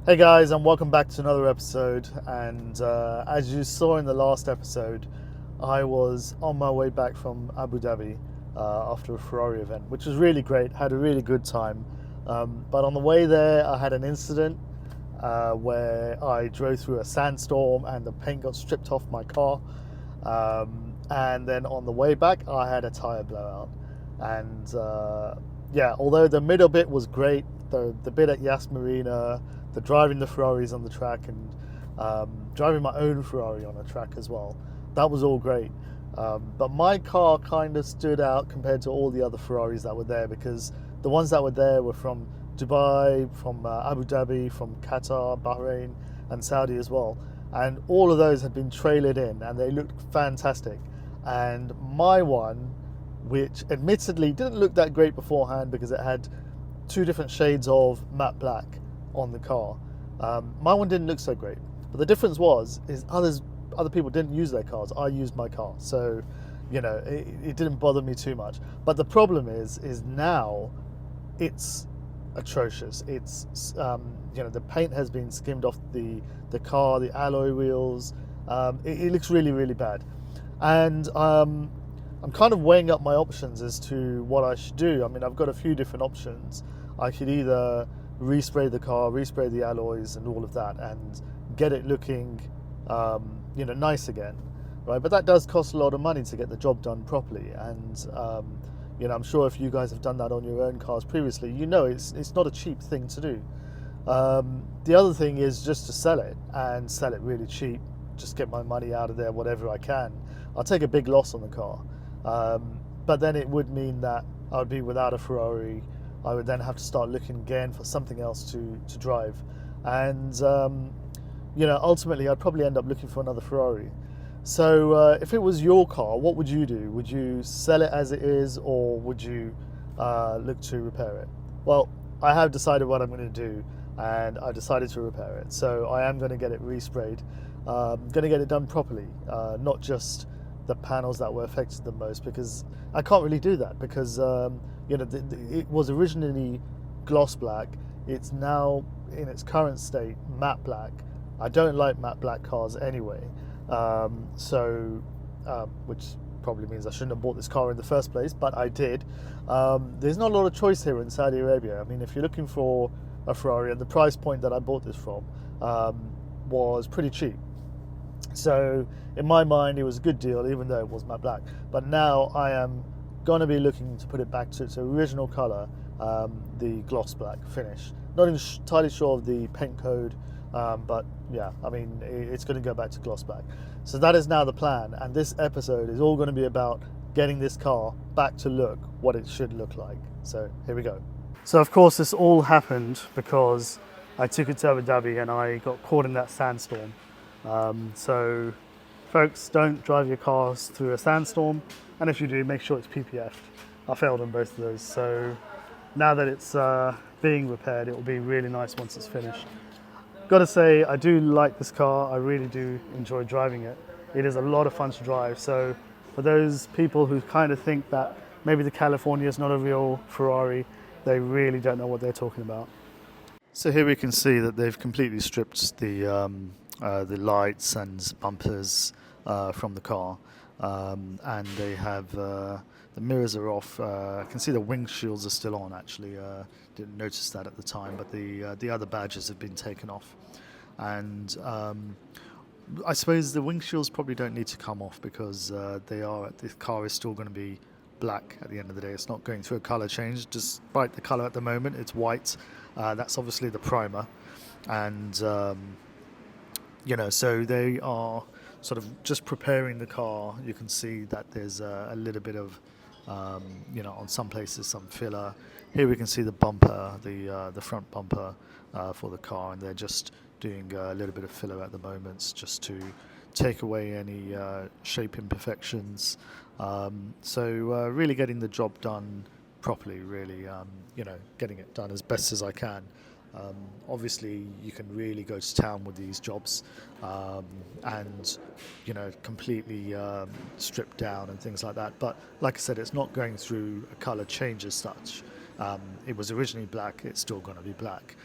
Hey guys, and welcome back to another episode. And as you saw in the last episode, I was on my way back from Abu Dhabi after a Ferrari event, which was really great. Had a really good time. But on the way there, I had an incident where I drove through a sandstorm and the paint got stripped off my car. And then on the way back, I had a tire blowout. And yeah, although the middle bit was great, the bit at Yas Marina, the driving the Ferraris on the track, and driving my own Ferrari on a track as well, that was all great. But my car kind of stood out compared to all the other Ferraris that were there, because the ones that were there were from Dubai, from Abu Dhabi, from Qatar, Bahrain, and Saudi as well. And all of those had been trailered in and they looked fantastic. And my one, which admittedly didn't look that great beforehand because it had two different shades of matte black on the car. My one didn't look so great, but the difference is other people didn't use their cars. I used my car, so it didn't bother me too much. But the problem is now it's atrocious. It's the paint has been skimmed off the car, the alloy wheels. It looks really, really bad, and I'm kind of weighing up my options as to what I should do. I mean, I've got a few different options. I could either respray the car, respray the alloys and all of that, and get it looking nice again, right? But that does cost a lot of money to get the job done properly. And I'm sure if you guys have done that on your own cars previously, it's not a cheap thing to do. The other thing is just to sell it, and sell it really cheap, just get my money out of there whatever I can. I'll take a big loss on the car, but then it would mean that I would be without a Ferrari. I would then have to start looking again for something else to drive, and ultimately I'd probably end up looking for another Ferrari. So if it was your car, what would you do? Would you sell it as it is, or would you look to repair it? Well, I have decided what I'm going to do, and I decided to repair it. So I am going to get it resprayed. Going to get it done properly, not just the panels that were affected the most, because I can't really do that because it was originally gloss black. It's now in its current state matte black. I don't like matte black cars anyway, which probably means I shouldn't have bought this car in the first place, but I did. There's not a lot of choice here in Saudi Arabia. I mean, if you're looking for a Ferrari, and the price point that I bought this from was pretty cheap. So in my mind, it was a good deal, even though it was matte black. But now I am going to be looking to put it back to its original color, the gloss black finish. Not entirely sure of the paint code, but yeah, I mean, it's going to go back to gloss black. So that is now the plan, and this episode is all going to be about getting this car back to look what it should look like. So here we go. So of course this all happened because I took it to Abu Dhabi and I got caught in that sandstorm. So folks, don't drive your cars through a sandstorm, and if you do, make sure it's PPF'd. I failed on both of those, so now that it's being repaired, it will be really nice once it's finished. Gotta say, I do like this car. I really do enjoy driving it. It is a lot of fun to drive. So for those people who kind of think that maybe the California is not a real Ferrari, they really don't know what they're talking about. So here we can see that they've completely stripped the lights and bumpers from the car, and they have the mirrors are off. I can see the windshields are still on. Actually, didn't notice that at the time, but the other badges have been taken off, and I suppose the windshields probably don't need to come off because the car is still going to be black at the end of the day. It's not going through a color change. Despite the color at the moment, it's white. That's obviously the primer, and so they are sort of just preparing the car. You can see that there's a little bit of on some places some filler. Here we can see the bumper, the front bumper for the car, and they're just doing a little bit of filler at the moment just to take away any shape imperfections. So really getting the job done properly, really, getting it done as best as I can. Obviously, you can really go to town with these jobs, and completely stripped down and things like that. But like I said, it's not going through a colour change as such. It was originally black; it's still going to be black.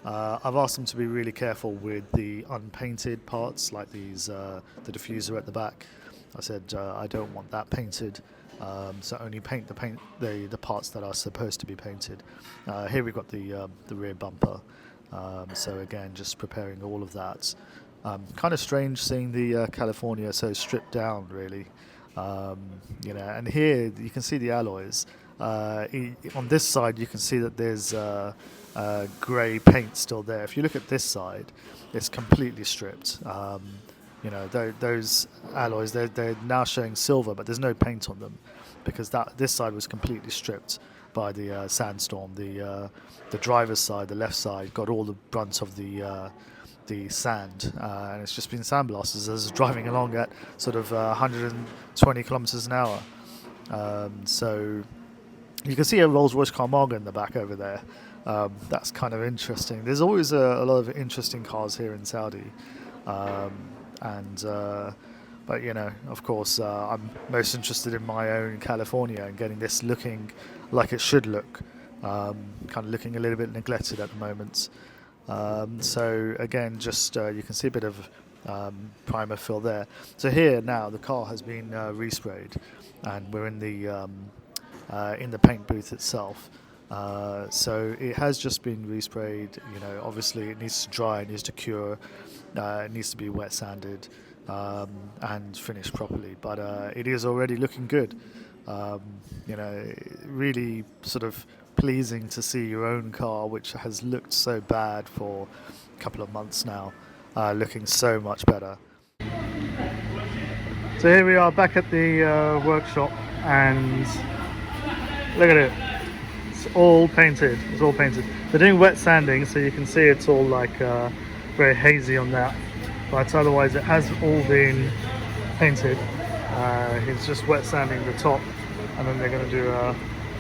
I've asked them to be really careful with the unpainted parts, like these the diffuser at the back. I said I don't want that painted, so only paint the parts that are supposed to be painted. Here we've got the rear bumper. So again, just preparing all of that. Kind of strange seeing the California so stripped down, really. And here you can see the alloys. On this side, you can see that there's grey paint still there. If you look at this side, it's completely stripped. Those alloys, they're now showing silver, but there's no paint on them because this side was completely stripped by the Sandstorm. The driver's side, the left side, got all the brunt of the sand, and it's just been sandblasted as it's driving along at sort of 120 kilometers an hour. So you can see a Rolls-Royce Carmarga in the back over there. That's kind of interesting. There's always a lot of interesting cars here in Saudi, but of course, I'm most interested in my own California and getting this looking like it should look. Kind of looking a little bit neglected at the moment. So again, just you can see a bit of primer fill there. So here now the car has been resprayed, and we're in the paint booth itself. So it has just been resprayed. Obviously it needs to dry, it needs to cure, it needs to be wet sanded and finished properly. But it is already looking good. Really sort of pleasing to see your own car, which has looked so bad for a couple of months now, looking so much better. So here we are back at the workshop, and look at it. It's all painted. They're doing wet sanding, so you can see it's all like very hazy on that, but otherwise it has all been painted. It's just wet sanding the top, and then they're going to do a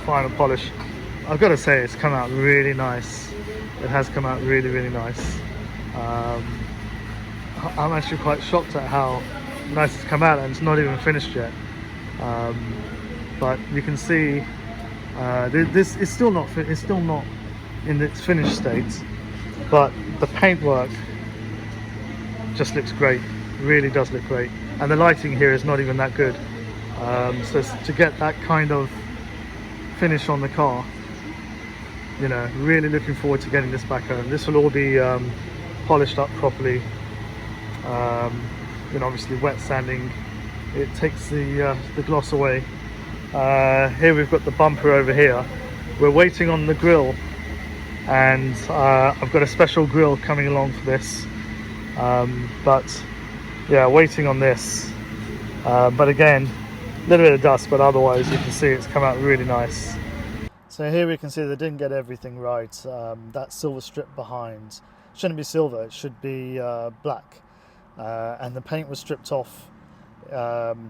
final polish. I've got to say, it's come out really nice. It has come out really, really nice. I'm actually quite shocked at how nice it's come out, and it's not even finished yet. But you can see this is still not in its finished state, but the paintwork just looks great. Really does look great, and the lighting here is not even that good. So to get that kind of finish on the car, really looking forward to getting this back home. This will all be polished up properly. Obviously wet sanding, it takes the gloss away. Here we've got the bumper over here. We're waiting on the grille, and I've got a special grille coming along for this. But yeah, waiting on this. But again, a little bit of dust, but otherwise you can see it's come out really nice. So here we can see they didn't get everything right. That silver strip behind shouldn't be silver, it should be black. And the paint was stripped off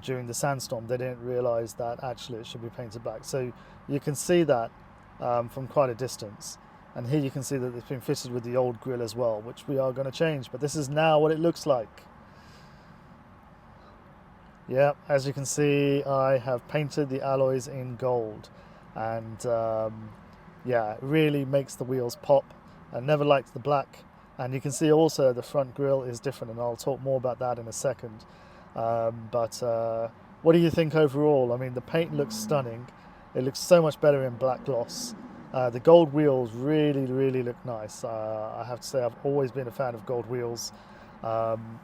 during the Sandstorm. They didn't realise that actually it should be painted black. So you can see that from quite a distance. And here you can see that it's been fitted with the old grille as well, which we are going to change. But this is now what it looks like. Yeah, as you can see, I have painted the alloys in gold. And yeah, it really makes the wheels pop. I never liked the black. And you can see also the front grille is different, and I'll talk more about that in a second. But what do you think overall? I mean, the paint looks stunning. It looks so much better in black gloss. The gold wheels really, really look nice. I have to say, I've always been a fan of gold wheels.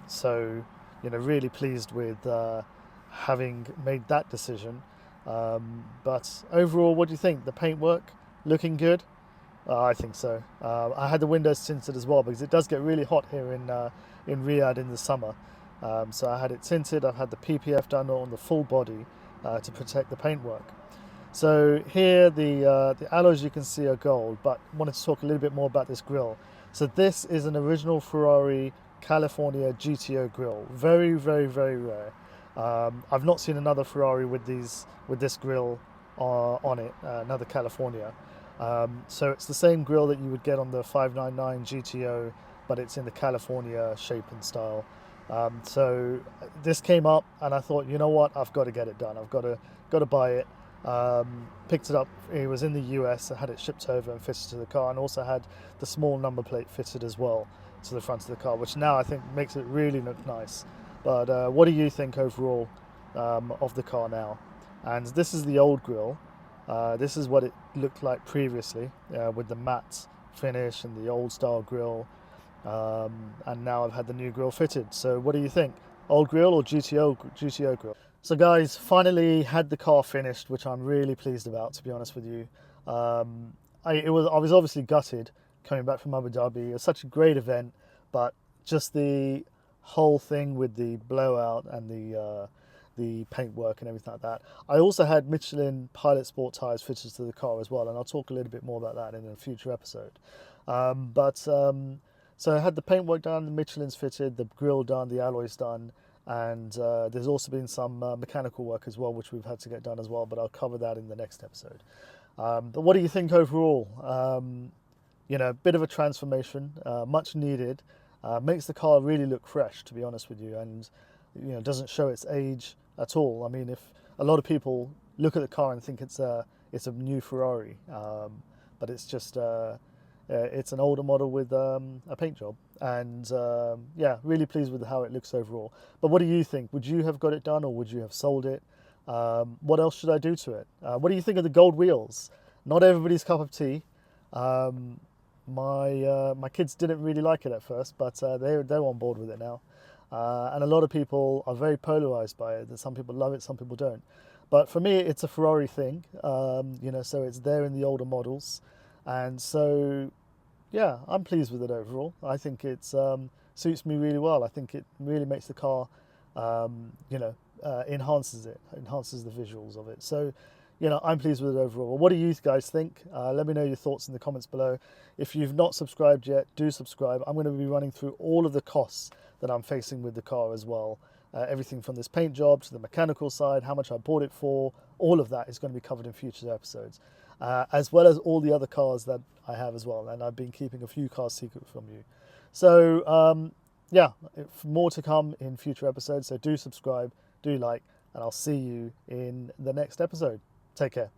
So, really pleased with having made that decision. But overall, what do you think? The paintwork looking good? I think so. I had the windows tinted as well because it does get really hot here in Riyadh in the summer. So I had it tinted. I've had the PPF done on the full body to protect the paintwork. So here the alloys you can see are gold, but I wanted to talk a little bit more about this grille. So this is an original Ferrari California GTO grille. Very, very, very rare. I've not seen another Ferrari with this grille on it, another California. So it's the same grille that you would get on the 599 GTO, but it's in the California shape and style. So this came up, and I thought, you know what, I've got to get it done. I've got to buy it. Picked it up. It was in the US. I had it shipped over and fitted to the car, and also had the small number plate fitted as well to the front of the car, which now I think makes it really look nice. But what do you think overall of the car now? And this is the old grille. This is what it looked like previously with the matte finish and the old style grille. And now I've had the new grille fitted. So what do you think? Old grille or GTO grille? So guys, finally had the car finished, which I'm really pleased about, to be honest with you. I was obviously gutted coming back from Abu Dhabi. It was such a great event, but just the whole thing with the blowout and the paintwork and everything like that. I also had Michelin Pilot Sport tyres fitted to the car as well, and I'll talk a little bit more about that in a future episode. So I had the paintwork done, the Michelin's fitted, the grille done, the alloys done, and there's also been some mechanical work as well, which we've had to get done as well, but I'll cover that in the next episode. But what do you think overall? A bit of a transformation, much needed, makes the car really look fresh, to be honest with you, and doesn't show its age at all. I mean, if a lot of people look at the car and think it's a new Ferrari, but it's just it's an older model with a paint job, and really pleased with how it looks overall. But what do you think? Would you have got it done, or would you have sold it? What else should I do to it? What do you think of the gold wheels? Not everybody's cup of tea. My kids didn't really like it at first, but they're on board with it now. And a lot of people are very polarized by it. Some people love it, some people don't. But for me, it's a Ferrari thing, so it's there in the older models. And so, yeah, I'm pleased with it overall. I think it suits me really well. I think it really makes the car, enhances the visuals of it. So, I'm pleased with it overall. What do you guys think? Let me know your thoughts in the comments below. If you've not subscribed yet, do subscribe. I'm going to be running through all of the costs that I'm facing with the car as well. Everything from this paint job to the mechanical side, how much I bought it for, all of that is going to be covered in future episodes. As well as all the other cars that I have as well. And I've been keeping a few cars secret from you. So, more to come in future episodes. So do subscribe, do like, and I'll see you in the next episode. Take care.